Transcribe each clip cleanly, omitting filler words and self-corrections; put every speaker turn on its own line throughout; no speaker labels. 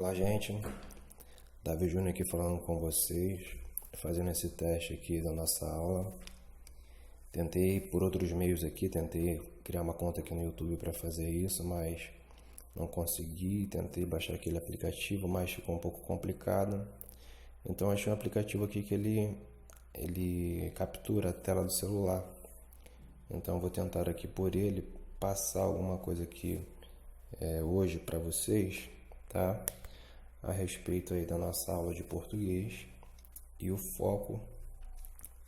Olá, gente. Davi Júnior aqui falando com vocês, fazendo esse teste aqui da nossa aula. Tentei por outros meios aqui, tentei criar uma conta aqui no YouTube para fazer isso, mas não consegui. Tentei baixar aquele aplicativo, mas ficou um pouco complicado. Então achei um aplicativo aqui que ele captura a tela do celular. Então eu vou tentar aqui por ele passar alguma coisa aqui hoje para vocês, tá? A respeito aí da nossa aula de português. E o foco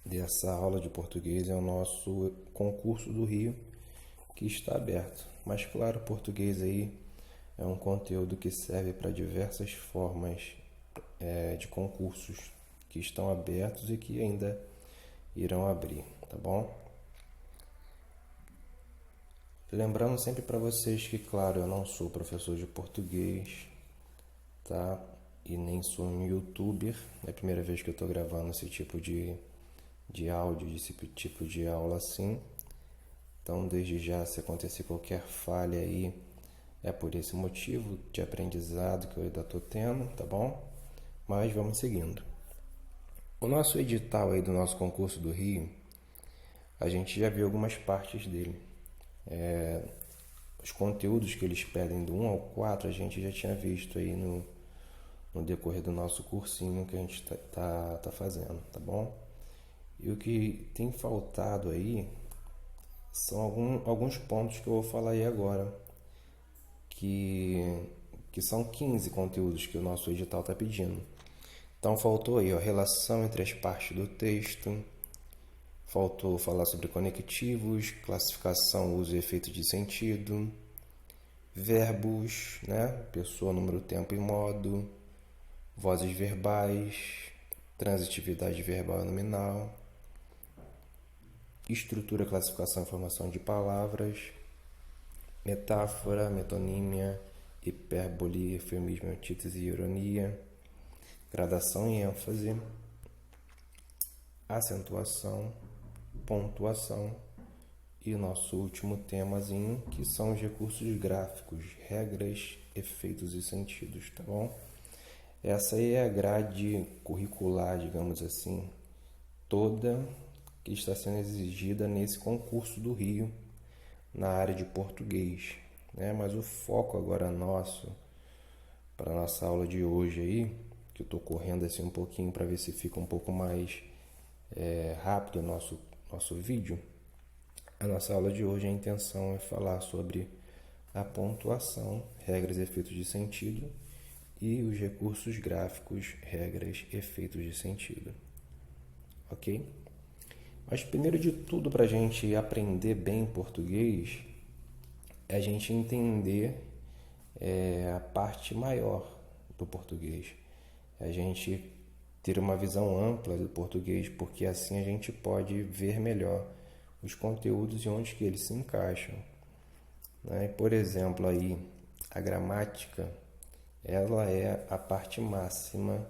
dessa aula de português é o nosso concurso do Rio, que está aberto. Mas claro, português aí é um conteúdo que serve para diversas formas de concursos que estão abertos e que ainda irão abrir, tá bom? Lembrando sempre para vocês que, claro, eu não sou professor de português, tá? E nem sou um youtuber. É a primeira vez que eu estou gravando esse tipo de áudio, esse tipo de aula assim. Então, desde já, se acontecer qualquer falha aí, é por esse motivo de aprendizado que eu ainda estou tendo, tá bom? Mas vamos seguindo. O nosso edital aí do nosso concurso do Rio, a gente já viu algumas partes dele. Os conteúdos que eles pedem do 1 ao 4 a gente já tinha visto aí no decorrer do nosso cursinho que a gente tá fazendo, tá bom? E o que tem faltado aí são alguns pontos que eu vou falar aí agora, que são 15 conteúdos que o nosso edital está pedindo. Então faltou aí a relação entre as partes do texto, faltou falar sobre conectivos, classificação, uso e efeito de sentido, verbos, né? Pessoa, número, tempo e modo, vozes verbais, transitividade verbal e nominal, estrutura, classificação e formação de palavras, metáfora, metonímia, hipérbole, eufemismo, antítese e ironia, gradação e ênfase, acentuação, pontuação e nosso último temazinho, que são os recursos gráficos, regras, efeitos e sentidos, tá bom? Essa aí é a grade curricular, digamos assim, toda que está sendo exigida nesse concurso do Rio na área de português, né? Mas o foco agora nosso para a nossa aula de hoje aí, que eu estou correndo assim um pouquinho para ver se fica um pouco mais rápido o nosso vídeo. A nossa aula de hoje, a intenção é falar sobre a pontuação, regras e efeitos de sentido, e os recursos gráficos, regras, efeitos de sentido. Ok? Mas primeiro de tudo, para a gente aprender bem português, é a gente entender a parte maior do português. A gente ter uma visão ampla do português, porque assim a gente pode ver melhor os conteúdos e onde que eles se encaixam, né? Por exemplo, aí a gramática, ela é a parte máxima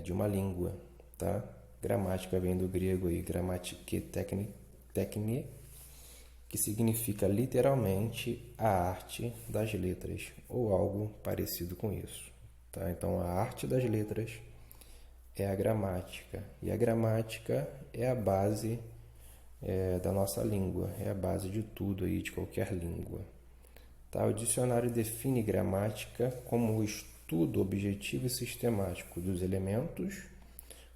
de uma língua, tá? Gramática vem do grego aí, grammatike techne, que significa literalmente a arte das letras, ou algo parecido com isso, tá? Então, a arte das letras é a gramática, e a gramática é a base da nossa língua, é a base de tudo aí, de qualquer língua. Tá? O dicionário define gramática como o estudo objetivo e sistemático dos elementos,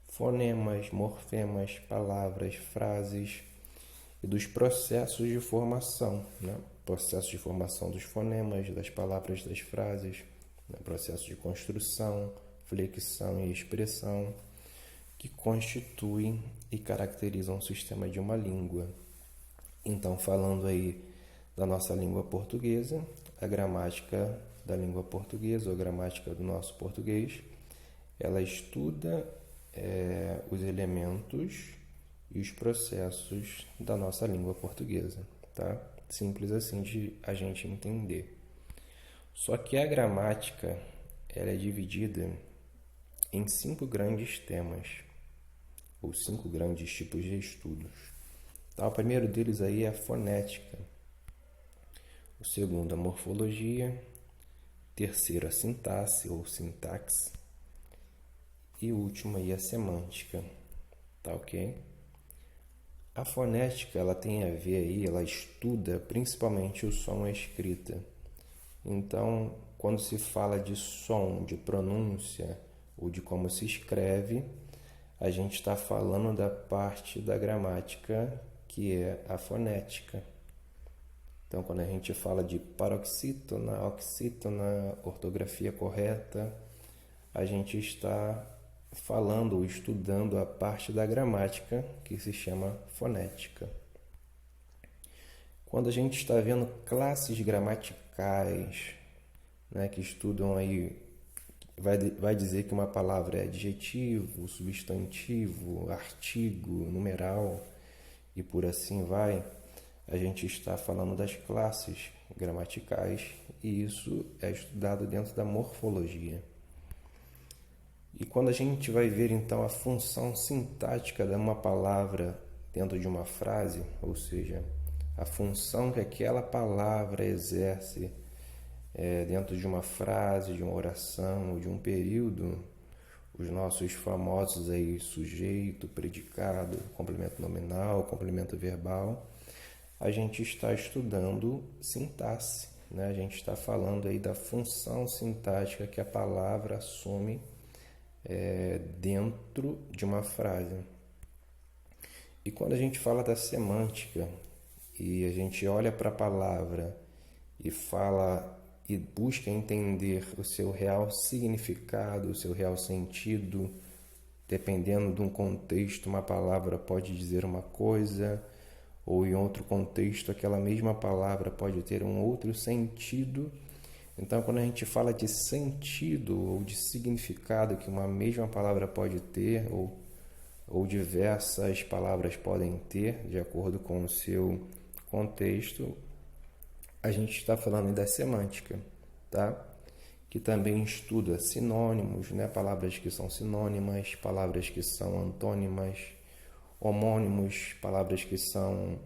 fonemas, morfemas, palavras, frases e dos processos de formação, né? Processo de formação dos fonemas, das palavras, das frases, né? Processo de construção, flexão e expressão, que constituem e caracterizam o sistema de uma língua. Então, falando aí da nossa língua portuguesa, a gramática da língua portuguesa, ou a gramática do nosso português, ela estuda os elementos e os processos da nossa língua portuguesa, tá? Simples assim de a gente entender. Só que a gramática, ela é dividida em 5 grandes temas, ou 5 grandes tipos de estudos. Tá? O primeiro deles aí é a fonética, o segundo a morfologia, terceiro a sintaxe ou sintaxe e o último aí a semântica, tá ok? A fonética, ela tem a ver aí, ela estuda principalmente o som e a escrita. Então, quando se fala de som, de pronúncia ou de como se escreve, a gente está falando da parte da gramática que é a fonética. Então, quando a gente fala de paroxítona, oxítona, ortografia correta, a gente está falando ou estudando a parte da gramática que se chama fonética. Quando a gente está vendo classes gramaticais, né, que estudam aí, vai dizer que uma palavra é adjetivo, substantivo, artigo, numeral e por assim vai, a gente está falando das classes gramaticais e isso é estudado dentro da morfologia. E quando a gente vai ver então a função sintática de uma palavra dentro de uma frase, ou seja, a função que aquela palavra exerce dentro de uma frase, de uma oração ou de um período, os nossos famosos aí sujeito, predicado, complemento nominal, complemento verbal, a gente está estudando sintaxe, né? A gente está falando aí da função sintática que a palavra assume dentro de uma frase. E quando a gente fala da semântica e a gente olha para a palavra e fala e busca entender o seu real significado, o seu real sentido, dependendo de um contexto, uma palavra pode dizer uma coisa, ou em outro contexto, aquela mesma palavra pode ter um outro sentido. Então, quando a gente fala de sentido ou de significado que uma mesma palavra pode ter, ou diversas palavras podem ter, de acordo com o seu contexto, a gente está falando da semântica, tá? Que também estuda sinônimos, né? Palavras que são sinônimas, palavras que são antônimas, homônimos, palavras que são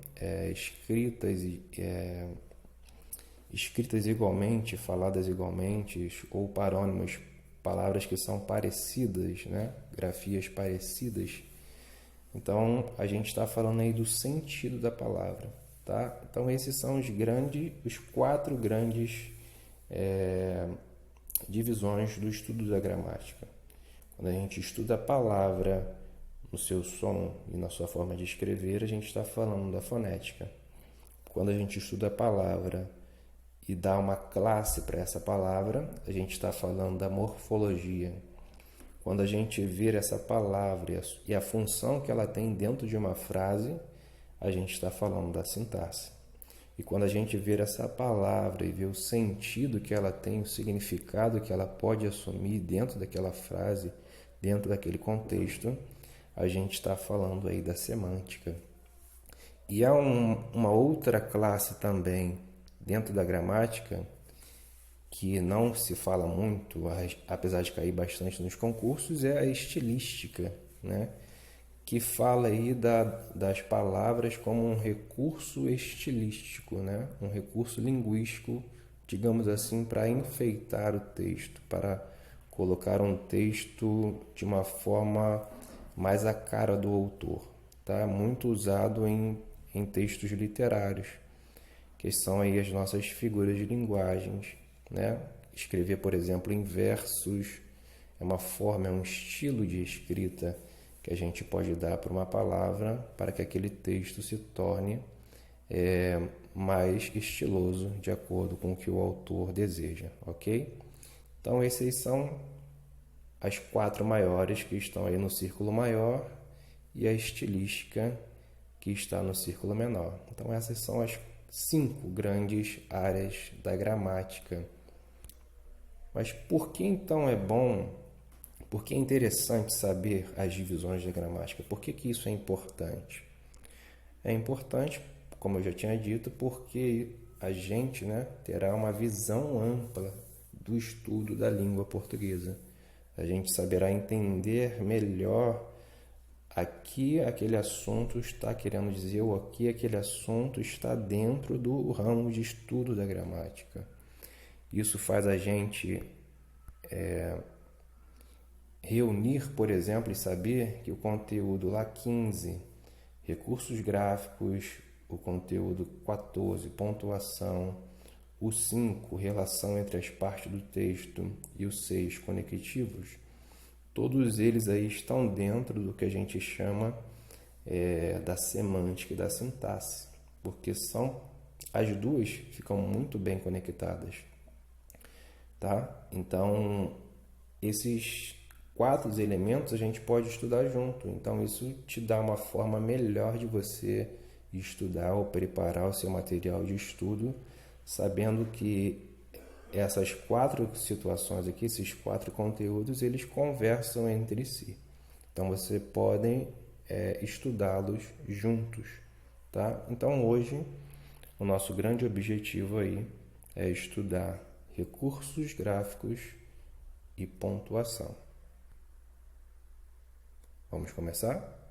escritas igualmente, faladas igualmente, ou parônimos, palavras que são parecidas, né? Grafias parecidas. Então, a gente está falando aí do sentido da palavra, tá? Então, esses são os 4 grandes divisões do estudo da gramática. Quando a gente estuda a palavra no seu som e na sua forma de escrever, a gente está falando da fonética. Quando a gente estuda a palavra e dá uma classe para essa palavra, a gente está falando da morfologia. Quando a gente vê essa palavra e a função que ela tem dentro de uma frase, a gente está falando da sintaxe. E quando a gente vê essa palavra e vê o sentido que ela tem, o significado que ela pode assumir dentro daquela frase, dentro daquele contexto, a gente está falando aí da semântica. E há uma outra classe também dentro da gramática que não se fala muito, apesar de cair bastante nos concursos, é a estilística, né? Que fala aí das palavras como um recurso estilístico, né? Um recurso linguístico, digamos assim, para enfeitar o texto, para colocar um texto de uma forma mais à cara do autor, tá? Muito usado em textos literários, que são aí as nossas figuras de linguagens, né? Escrever, por exemplo, em versos é uma forma, é um estilo de escrita que a gente pode dar para uma palavra para que aquele texto se torne mais estiloso de acordo com o que o autor deseja, ok? Então, esses são as 4 maiores que estão aí no círculo maior e a estilística que está no círculo menor. Então, essas são as 5 grandes áreas da gramática. Mas por que então é bom, por que é interessante saber as divisões da gramática? Por que isso é importante? É importante, como eu já tinha dito, porque a gente, né, terá uma visão ampla do estudo da língua portuguesa. A gente saberá entender melhor aqui aquele assunto está querendo dizer, ou aqui aquele assunto está dentro do ramo de estudo da gramática. Isso faz a gente reunir, por exemplo, e saber que o conteúdo lá 15, recursos gráficos, o conteúdo 14, pontuação, o 5, relação entre as partes do texto, e o 6, conectivos, todos eles aí estão dentro do que a gente chama da semântica e da sintaxe, porque as duas ficam muito bem conectadas, tá? Então, esses 4 elementos a gente pode estudar junto, então isso te dá uma forma melhor de você estudar ou preparar o seu material de estudo, sabendo que essas 4 situações aqui, esses 4 conteúdos, eles conversam entre si. Então, você pode estudá-los juntos, tá? Então, hoje, o nosso grande objetivo aí é estudar recursos gráficos e pontuação. Vamos começar?